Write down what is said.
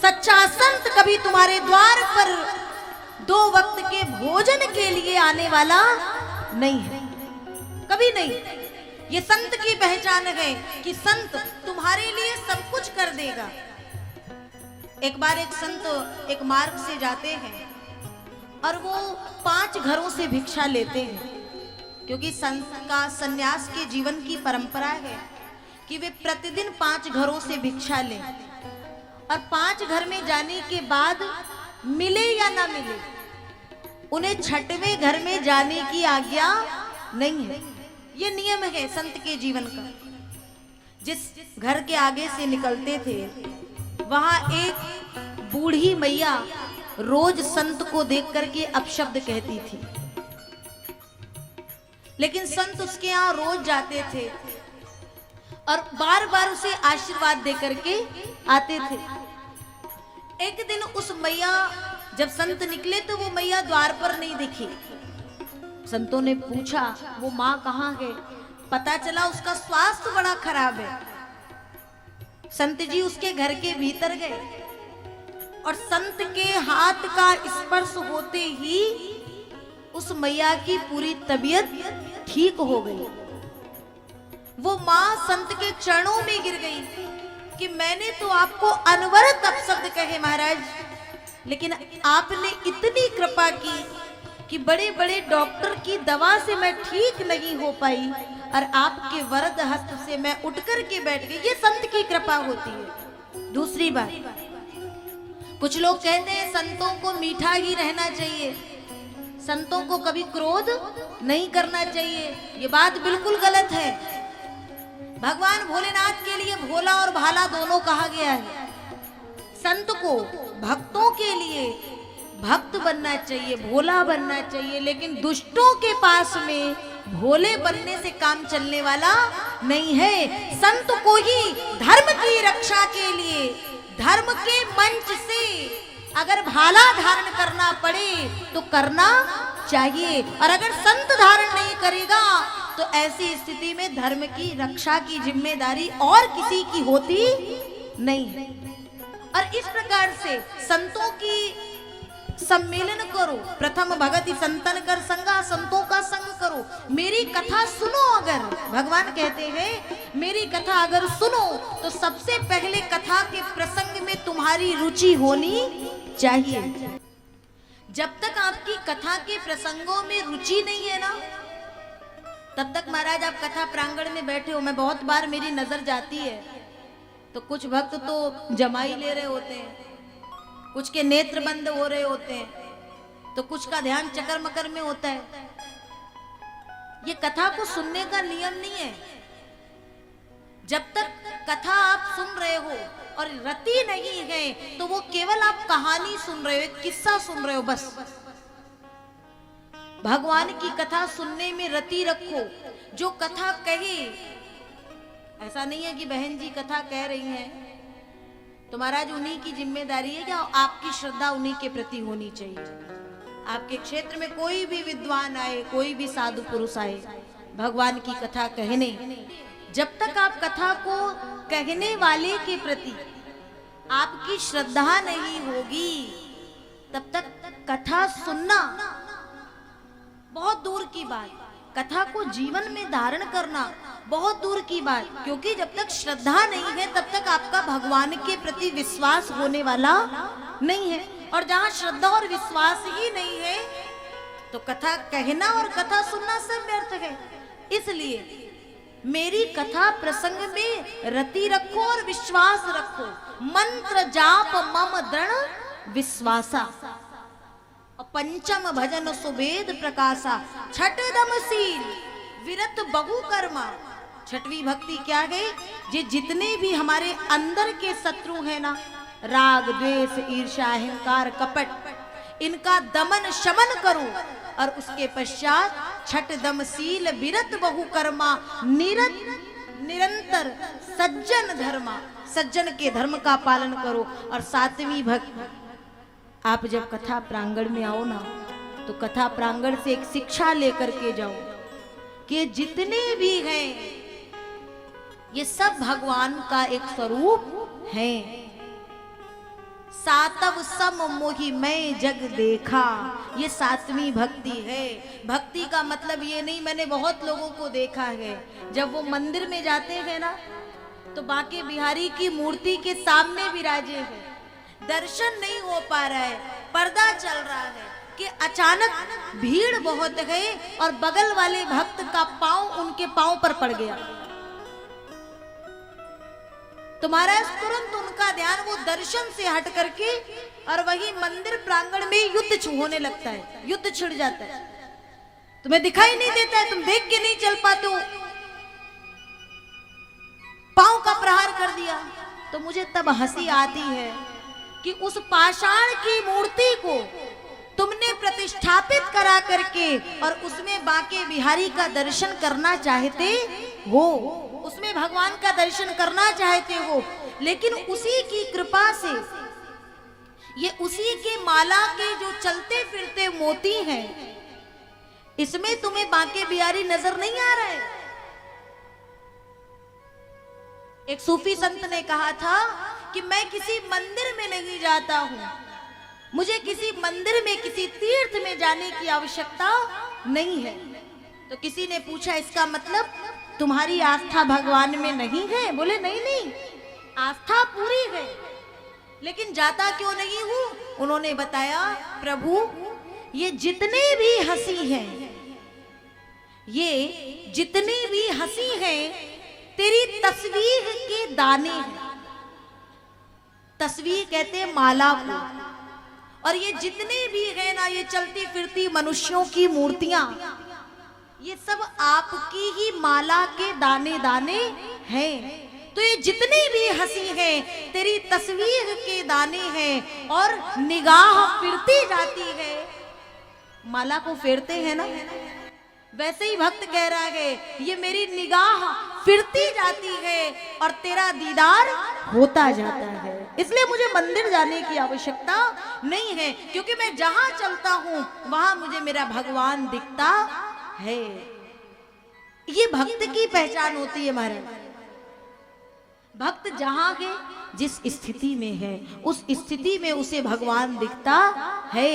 सच्चा संत कभी तुम्हारे द्वार पर 2 वक्त के भोजन के लिए आने वाला नहीं है, कभी नहीं। ये संत की पहचान है कि संत तुम्हारे लिए सब कुछ कर देगा। एक बार एक संत एक मार्ग से जाते हैं और वो 5 घरों से भिक्षा लेते हैं, क्योंकि संत का सन्यास के जीवन की परंपरा है कि वे प्रतिदिन 5 घरों से भिक्षा लें और 5 घर में जाने के बाद मिले या ना मिले उन्हें 6वें घर में जाने की आज्ञा नहीं है। ये नियम है संत के जीवन का। जिस घर के आगे से निकलते थे वहां एक बूढ़ी मैया रोज संत को देख करके अपशब्द कहती थी, लेकिन संत उसके यहाँ रोज जाते थे और बार बार उसे आशीर्वाद दे करके आते थे। एक दिन उस मैया जब संत निकले तो वो मैया द्वार पर नहीं दिखी। संतों ने पूछा वो माँ कहाँ है? पता चला उसका स्वास्थ्य बड़ा खराब है। संत जी उसके घर के भीतर गए और संत के हाथ का स्पर्श होते ही उस मैया की पूरी तबीयत ठीक हो गई। वो माँ संत के चरणों में गिर गई कि मैंने तो आपको अनवरत अपशब्द कहे महाराज, लेकिन आपने इतनी कृपा की कि बड़े बड़े डॉक्टर की दवा से मैं ठीक नहीं हो पाई और आपके वरद हस्त से मैं उठ कर के बैठ गई। ये संत की कृपा होती है। दूसरी बात, कुछ लोग कहते हैं संतों को मीठा ही रहना चाहिए, संतों को कभी क्रोध नहीं करना चाहिए। ये बात बिल्कुल गलत है। भगवान भोलेनाथ के लिए भोला और भाला दोनों कहा गया है। संत को भक्तों के लिए भक्त बनना चाहिए, भोला बनना चाहिए, लेकिन दुष्टों के पास में भोले बनने से काम चलने वाला नहीं है। संत को ही धर्म की रक्षा के लिए धर्म के मंच से अगर भाला धारण करना पड़े तो करना चाहिए, और अगर संत धारण नहीं करेगा तो ऐसी स्थिति में धर्म की रक्षा की जिम्मेदारी और किसी की होती नहीं है। और इस प्रकार से संतों की सम्मेलन करो। प्रथम भगति संतन कर संगा, संतों का संग करो। मेरी कथा सुनो, अगर भगवान कहते हैं मेरी कथा अगर सुनो तो सबसे पहले कथा के प्रसंग में तुम्हारी रुचि होनी चाहिए। जब तक आपकी कथा के प्रसंगों में रुचि नहीं है ना, तब तक महाराज आप कथा प्रांगण में बैठे हो। मैं बहुत बार मेरी नजर जाती है तो कुछ भक्त तो जमाई ले रहे होते हैं, कुछ के नेत्र बंद हो रहे होते हैं, तो कुछ का ध्यान चकर मकर में होता है। ये कथा को सुनने का नियम नहीं है। जब तक कथा आप सुन रहे हो और रति नहीं है तो वो केवल आप कहानी सुन रहे हो, किस्सा सुन रहे हो बस। भगवान की कथा सुनने में रति रखो। जो कथा कहे, ऐसा नहीं है कि बहन जी कथा कह रही हैं तो महाराज उन्हीं की जिम्मेदारी है कि आपकी श्रद्धा उन्हीं के प्रति होनी चाहिए। आपके क्षेत्र में कोई भी विद्वान आए, कोई भी साधु पुरुष आए, भगवान की कथा कहने, जब तक आप कथा को कहने वाले के प्रति आपकी श्रद्धा नहीं होगी तब तक कथा सुनना बहुत दूर की बात, कथा को जीवन में धारण करना बहुत दूर की बात। क्योंकि जब तक श्रद्धा नहीं है तब तक आपका भगवान के प्रति विश्वास होने वाला नहीं है, और जहां श्रद्धा और विश्वास ही नहीं है तो कथा कहना और कथा सुनना सब व्यर्थ है। इसलिए मेरी कथा प्रसंग में रति रखो और विश्वास रखो। मंत्र जाप मम दृढ़ विश्वासा, पंचम भजन सुवेद प्रकाशा, छठ दमशील विरत बहु कर्मा। छठवीं भक्ति क्या है? ये जितने भी हमारे अंदर के शत्रु हैं ना, राग द्वेष ईर्ष्या अहंकार कपट, इनका दमन शमन करो और उसके पश्चात छठ दमशील विरत बहु कर्मा, निरंतर सज्जन धर्मा, सज्जन के धर्म का पालन करो। और 7वीं भक्ति, आप जब कथा प्रांगण में आओ ना तो कथा प्रांगण से एक शिक्षा लेकर के जाओ कि जितने भी हैं ये सब भगवान का एक स्वरूप हैं। सातव सम मोहि मैं जग देखा, ये सातवीं भक्ति है। भक्ति का मतलब ये नहीं, मैंने बहुत लोगों को देखा है जब वो मंदिर में जाते हैं ना तो बांके बिहारी की मूर्ति के सामने विराजे हैं, दर्शन नहीं हो पा रहा है, पर्दा चल रहा है कि अचानक भीड़ बहुत है और बगल वाले भक्त का पांव उनके पांव पर पड़ गया। तो महाराज तुरंत उनका ध्यान वो दर्शन से हट करके और वही मंदिर प्रांगण में युद्ध होने लगता है, युद्ध छिड़ जाता है। तुम्हें दिखाई नहीं देता है, तुम देख के नहीं चल पाते हो, पांव का प्रहार कर दिया। तो मुझे तब हंसी आती है कि उस पाषाण की मूर्ति को तुमने प्रतिष्ठापित करा करके और उसमें बांके बिहारी का दर्शन करना चाहते हो, उसमें भगवान का दर्शन करना चाहते हो, लेकिन उसी की कृपा से, ये उसी के माला के जो चलते फिरते मोती हैं, इसमें तुम्हें बांके बिहारी नजर नहीं आ रहा है। एक सूफी संत ने कहा था कि मैं किसी मंदिर में नहीं जाता हूं, मुझे किसी मंदिर में किसी तीर्थ में जाने की आवश्यकता नहीं है। तो किसी ने पूछा इसका मतलब तुम्हारी आस्था भगवान में नहीं है? बोले नहीं नहीं, आस्था पूरी है, लेकिन जाता क्यों नहीं हूं? उन्होंने बताया प्रभु ये जितने भी हंसी हैं, ये जितनी भी हंसी हैं तेरी तस्वीर के दाने हैं। तस्वीर कहते हैं माला को, और ये जितने भी है ना, ये चलती फिरती मनुष्यों की मूर्तियां, ये सब आपकी ही माला के दाने दाने हैं। तो ये जितनी भी हंसी है तेरी तस्वीर के दाने हैं, और निगाह फिरती जाती है, माला को फेरते हैं ना, वैसे ही भक्त कह रहा है ये मेरी निगाह फिरती जाती है और तेरा दीदार होता जाता है। इसलिए मुझे मंदिर जाने की आवश्यकता नहीं है, क्योंकि मैं जहां चलता हूं वहां मुझे मेरा भगवान दिखता है। ये भक्त की पहचान होती है महाराज। भक्त जहां है, जिस स्थिति में है, उस स्थिति में उसे भगवान दिखता है।